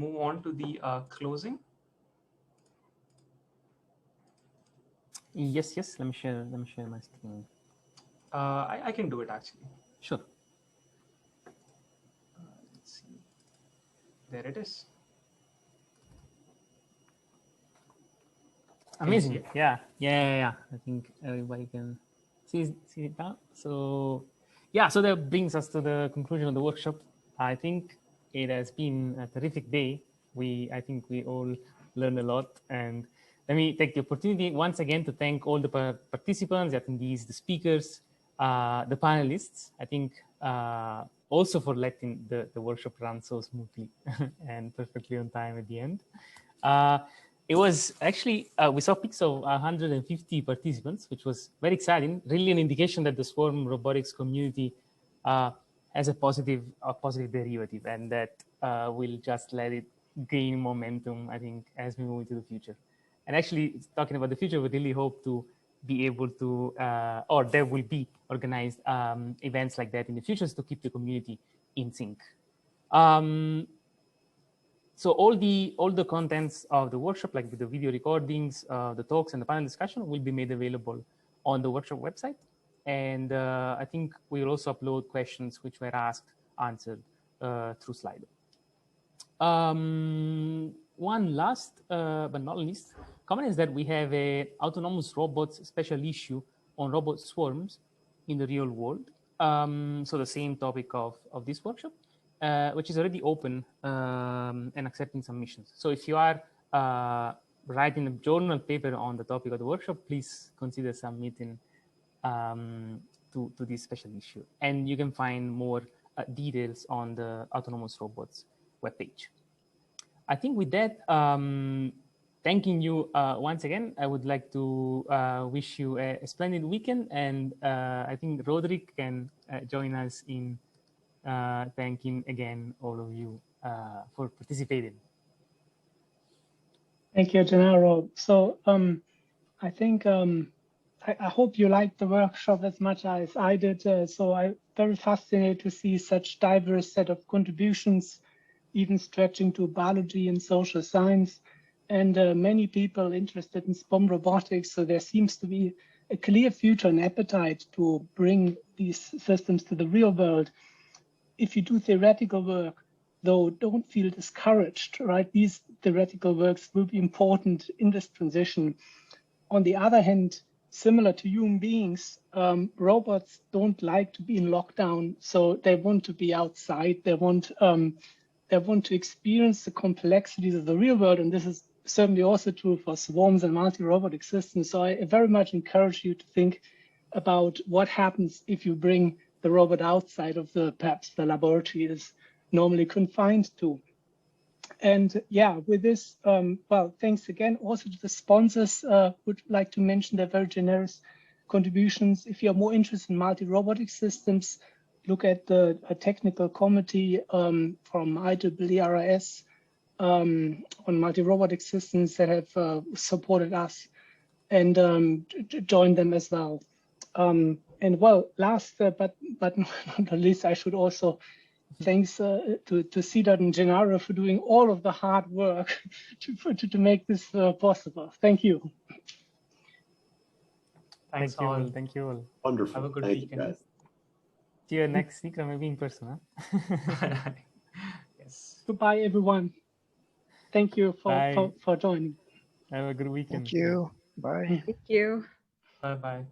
move on to the closing. Yes. Let me share my screen. I can do it actually. Sure. Let's see. There it is. Amazing. Yeah. I think everybody can see it now. So yeah, so that brings us to the conclusion of the workshop. I think it has been a terrific day. I think we all learned a lot, and let me take the opportunity once again to thank all the participants, the attendees, the speakers, the panelists. I think also for letting the workshop run so smoothly and perfectly on time at the end. It was actually, we saw peaks of 150 participants, which was very exciting, really an indication that the Swarm robotics community has a positive derivative, and that we'll just let it gain momentum, I think, as we move into the future. And actually, talking about the future, we really hope to be able to, or there will be organized events like that in the future to keep the community in sync. So all the contents of the workshop, like the video recordings, the talks, and the panel discussion, will be made available on the workshop website. And I think we will also upload questions which were answered through Slido. One last but not least comment is that we have a autonomous robots special issue on robot swarms in the real world. So the same topic of this workshop, which is already open and accepting submissions. So if you are writing a journal paper on the topic of the workshop, please consider submitting to this special issue. And you can find more details on the autonomous robots webpage. I think with that, thanking you once again, I would like to wish you a splendid weekend. And I think Roderick can join us in thanking again all of you for participating. Thank you, Gennaro. So I think I hope you liked the workshop as much as I did. So I'm very fascinated to see such diverse set of contributions, even stretching to biology and social science, and many people interested in SPOM robotics. So there seems to be a clear future and appetite to bring these systems to the real world. If you do theoretical work, though, don't feel discouraged, right? These theoretical works will be important in this transition. On the other hand, similar to human beings, robots don't like to be in lockdown, so they want to be outside. They want to experience the complexities of the real world, and this is certainly also true for swarms and multi-robotic systems. So I very much encourage you to think about what happens if you bring the robot outside of perhaps the laboratory it is normally confined to. And yeah, with this, well, thanks again also to the sponsors. Would like to mention their very generous contributions. If you're more interested in multi-robotic systems, look at the technical committee from IEEE on multi-robotic systems that have supported us, and join them as well. And well, last but not least, I should also thanks to Cedar and Gennaro for doing all of the hard work to make this possible. Thank you. Thanks Thank you all. all. Thank you all. Wonderful. Have a good weekend. See you next week, or maybe in person. Huh? Yes. Goodbye, everyone. Thank you for joining. Have a good weekend. Thank you. Bye. Thank you. Bye-bye.